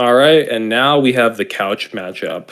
All right, and now we have the couch matchup.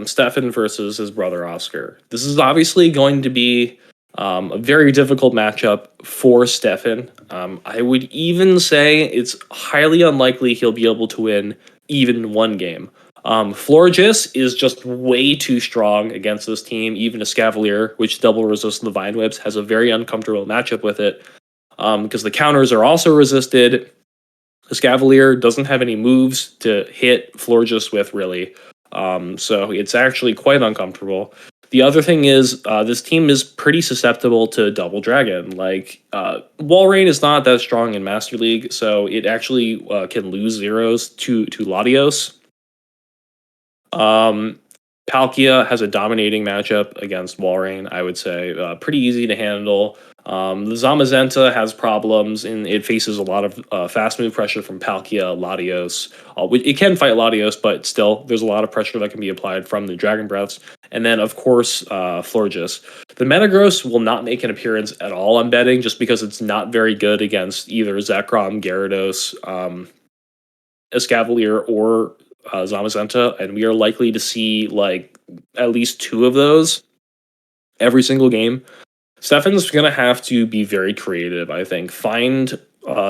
Stefan versus his brother Oscar. This is obviously going to be a very difficult matchup for Stefan. I would even say it's highly unlikely he'll be able to win even one game. Florges is just way too strong against this team. Even a Scavalier, which double resists the Vine Whips, has a very uncomfortable matchup with it because the counters are also resisted. Scavalier doesn't have any moves to hit Florges with, really. So it's actually quite uncomfortable. The other thing is, this team is pretty susceptible to Double Dragon. Like, Walrein is not that strong in Master League, so it actually can lose zeros to Latios. Um, Palkia has a dominating matchup against Walrein, I would say. Pretty easy to handle. The Zamazenta has problems, and it faces a lot of fast move pressure from Palkia, Latios. It can fight Latios, but still, there's a lot of pressure that can be applied from the Dragon Breaths. And then, of course, Florges. The Metagross will not make an appearance at all, I'm betting, just because it's not very good against either Zekrom, Gyarados, Escavalier, or Zamazenta, and we are likely to see like at least two of those every single game. Stefan's gonna have to be very creative, I think. Find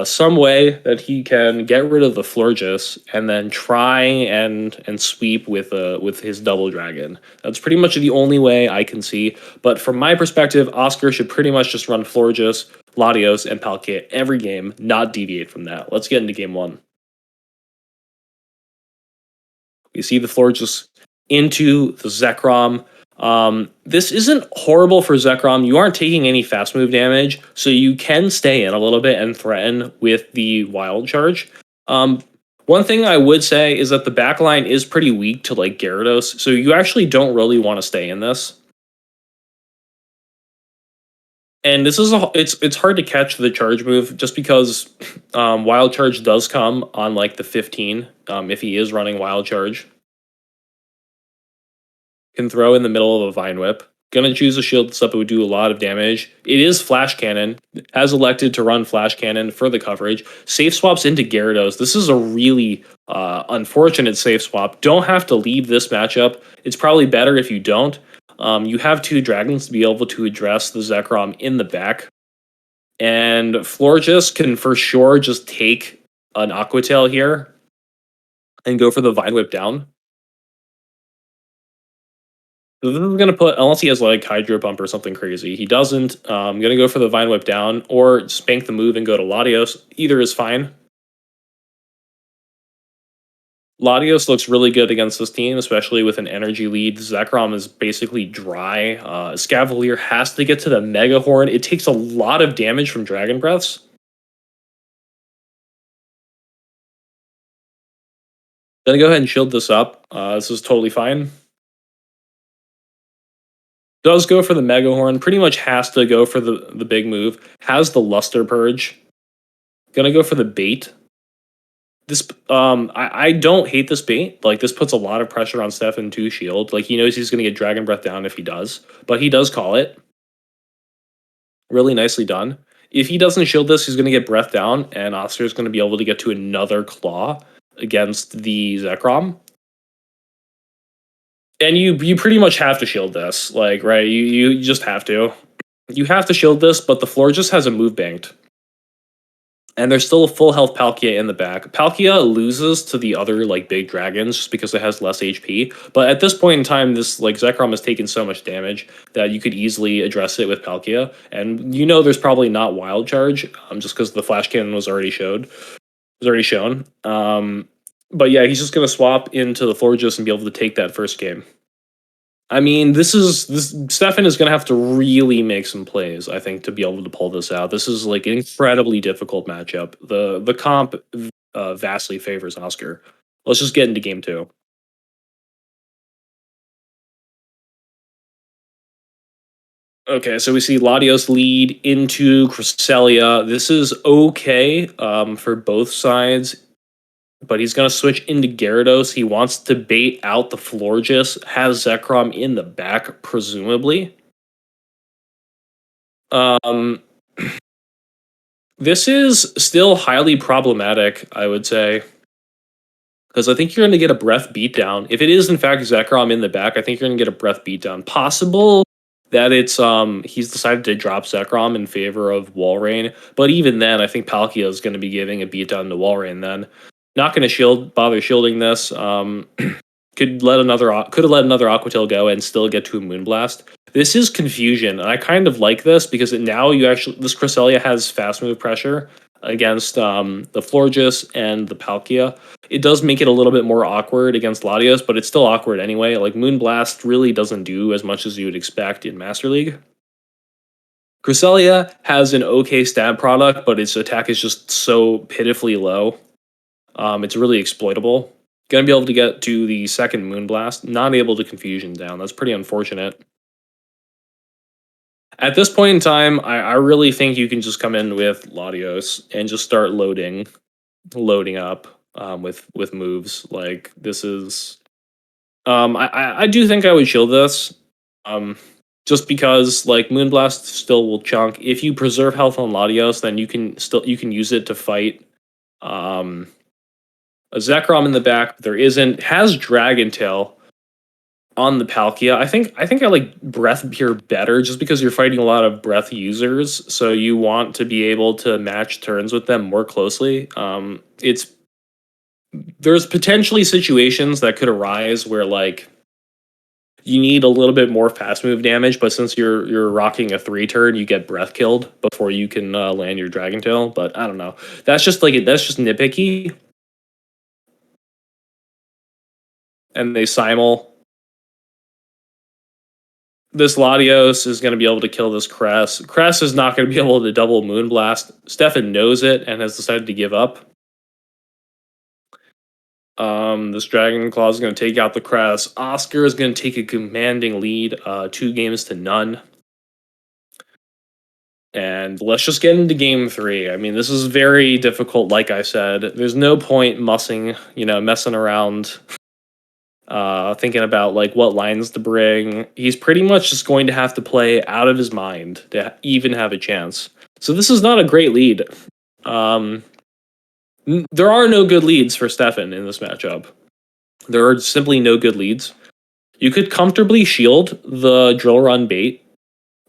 some way that he can get rid of the Florges and then try and sweep with his double dragon. That's pretty much the only way I can see. But from my perspective, Oscar should pretty much just run Florges, Latios, and Palkia every game, not deviate from that. Let's get into game one. We see the floor just into the Zekrom. This isn't horrible for Zekrom. You aren't taking any fast move damage, so you can stay in a little bit and threaten with the Wild Charge. One thing I would say is that the backline is pretty weak to like Gyarados, so you actually don't really want to stay in this. And this is it's hard to catch the charge move just because Wild Charge does come on like the 15 if he is running Wild Charge. Can throw in the middle of a Vine Whip. Gonna choose a shield this up. It would do a lot of damage. It is Flash Cannon. Has elected to run Flash Cannon for the coverage. Safe swaps into Gyarados. This is a really unfortunate safe swap. Don't have to leave this matchup. It's probably better if you don't. You have two dragons to be able to address the Zekrom in the back. And Florges can for sure just take an Aqua Tail here and go for the Vine Whip down. So this is going to put, unless he has like Hydro Pump or something crazy. He doesn't. I'm going to go for the Vine Whip down or spank the move and go to Latios. Either is fine. Latios looks really good against this team, especially with an energy lead. Zekrom is basically dry. Scavalier has to get to the Mega Horn. It takes a lot of damage from Dragon Breaths. Gonna go ahead and shield this up. This is totally fine. Does go for the Mega Horn. Pretty much has to go for the big move. Has the Luster Purge. Gonna go for the bait. This I don't hate this bait. Like this puts a lot of pressure on Stefan to shield. Like he knows he's gonna get Dragon Breath down if he does, but he does call it. Really nicely done. If he doesn't shield this, he's gonna get Breath down, and Oscar's gonna be able to get to another Claw against the Zekrom. And you pretty much have to shield this, like right? You just have to. You have to shield this, but the floor just has a move banked. And there's still a full health Palkia in the back. Palkia loses to the other like big dragons just because it has less HP. But at this point in time, this like Zekrom has taken so much damage that you could easily address it with Palkia. And you know there's probably not Wild Charge, just because the Flash Cannon was already shown. But yeah, he's just gonna swap into the Florges and be able to take that first game. I mean, this Stefan is going to have to really make some plays, I think, to be able to pull this out. This is like an incredibly difficult matchup. The comp vastly favors Oscar. Let's just get into game two. Okay, so we see Latios lead into Cresselia. This is okay for both sides, but he's going to switch into Gyarados. He wants to bait out the Florges, has Zekrom in the back, presumably. Um, this is still highly problematic, I would say. because I think you're going to get a breath beatdown. If it is in fact Zekrom in the back, I think you're going to get a breath beatdown. Possible that it's he's decided to drop Zekrom in favor of Walrein, but even then, I think Palkia is going to be giving a beatdown to Walrein. Then, not going to bother shielding this. Could have let another Aquatail go and still get to a Moonblast. This is confusion, and I kind of like this because now this Cresselia has fast move pressure against the Florges and the Palkia. It does make it a little bit more awkward against Latios, but it's still awkward anyway. Like Moonblast really doesn't do as much as you would expect in Master League. Cresselia has an okay stab product, but its attack is just so pitifully low. It's really exploitable. Gonna be able to get to the second Moonblast, not able to Confusion down. That's pretty unfortunate. At this point in time, I really think you can just come in with Latios and just start loading up with moves. Like this is, I do think I would shield this, just because like Moonblast still will chunk. If you preserve health on Latios, then you can use it to fight a Zekrom in the back. There has Dragon Tail on the Palkia. I think I like Breath here better just because you're fighting a lot of Breath users, so you want to be able to match turns with them more closely. There's potentially situations that could arise where like you need a little bit more fast move damage, but since you're rocking a 3-turn, you get Breath killed before you can land your Dragon Tail. But I don't know. That's just nitpicky. And they simul. This Latios is going to be able to kill this Cress. Cress is not going to be able to double Moonblast. Stefan knows it and has decided to give up. This Dragon Claw is going to take out the Cress. Oscar is going to take a commanding lead, 2-0. And let's just get into game 3. I mean, this is very difficult, like I said. There's no point messing around, thinking about like what lines to bring. He's pretty much just going to have to play out of his mind to even have a chance. So this is not a great lead. There are no good leads for Stefan in this matchup. There are simply no good leads. You could comfortably shield the Drill Run bait.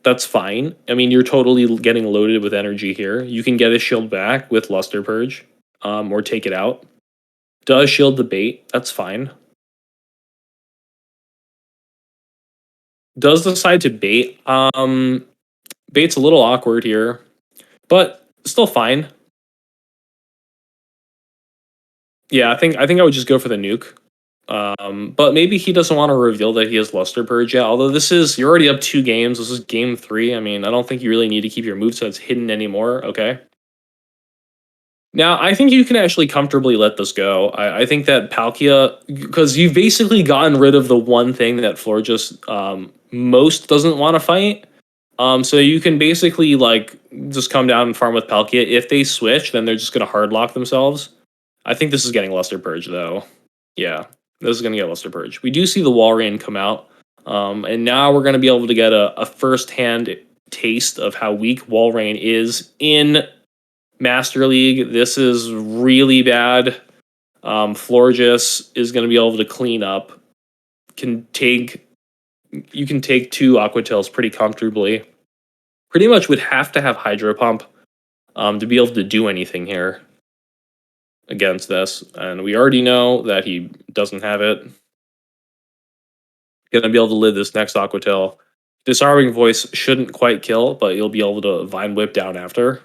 That's fine. I mean, you're totally getting loaded with energy here. You can get a shield back with Luster Purge, or take it out. Does shield the bait. That's fine. Does decide to bait. Bait's a little awkward here, but still fine. Yeah, I think I would just go for the nuke. But maybe he doesn't want to reveal that he has Luster Purge yet. Although you're already up 2 games. This is game 3. I mean, I don't think you really need to keep your movesets hidden anymore. Okay. Now, I think you can actually comfortably let this go. I think that Palkia, because you've basically gotten rid of the one thing that Florges most doesn't want to fight. So you can basically like just come down and farm with Palkia. If they switch, then they're just going to hard lock themselves. I think this is getting Luster Purge, though. Yeah, this is going to get Luster Purge. We do see the Walrein come out, and now we're going to be able to get a first-hand taste of how weak Walrein is in Master League. This is really bad. Florges is going to be able to clean up. You can take 2 Aquatails pretty comfortably. Pretty much would have to have Hydro Pump to be able to do anything here against this, and we already know that he doesn't have it. Gonna be able to live this next Aquatail. Disarming Voice shouldn't quite kill, but you'll be able to Vine Whip down after.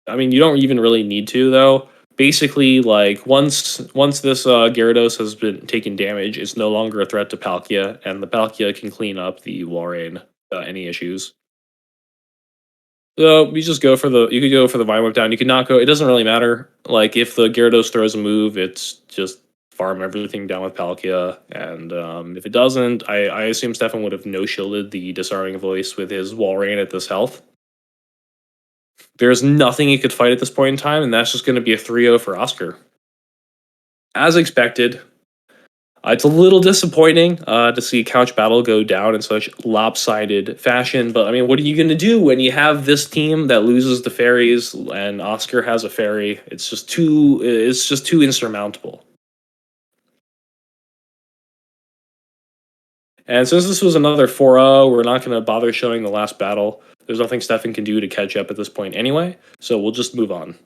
I mean, you don't even really need to, though. Basically, like, once this Gyarados has been taking damage, it's no longer a threat to Palkia, and the Palkia can clean up the Walrein any issues. So you just go for you could go for the Vine Whip down. You could not go. It doesn't really matter. Like if the Gyarados throws a move, it's just farm everything down with Palkia. And if it doesn't, I assume Stefan would have no shielded the Disarming Voice with his Walrein at this health. There's nothing he could fight at this point in time, and that's just going to be a 3-0 for Oscar. As expected. It's a little disappointing to see Couch Battle go down in such lopsided fashion, but I mean, what are you going to do when you have this team that loses the fairies and Oscar has a fairy? It's just too insurmountable. And since this was another 4-0, we're not going to bother showing the last battle. There's nothing Stefan can do to catch up at this point anyway, so we'll just move on.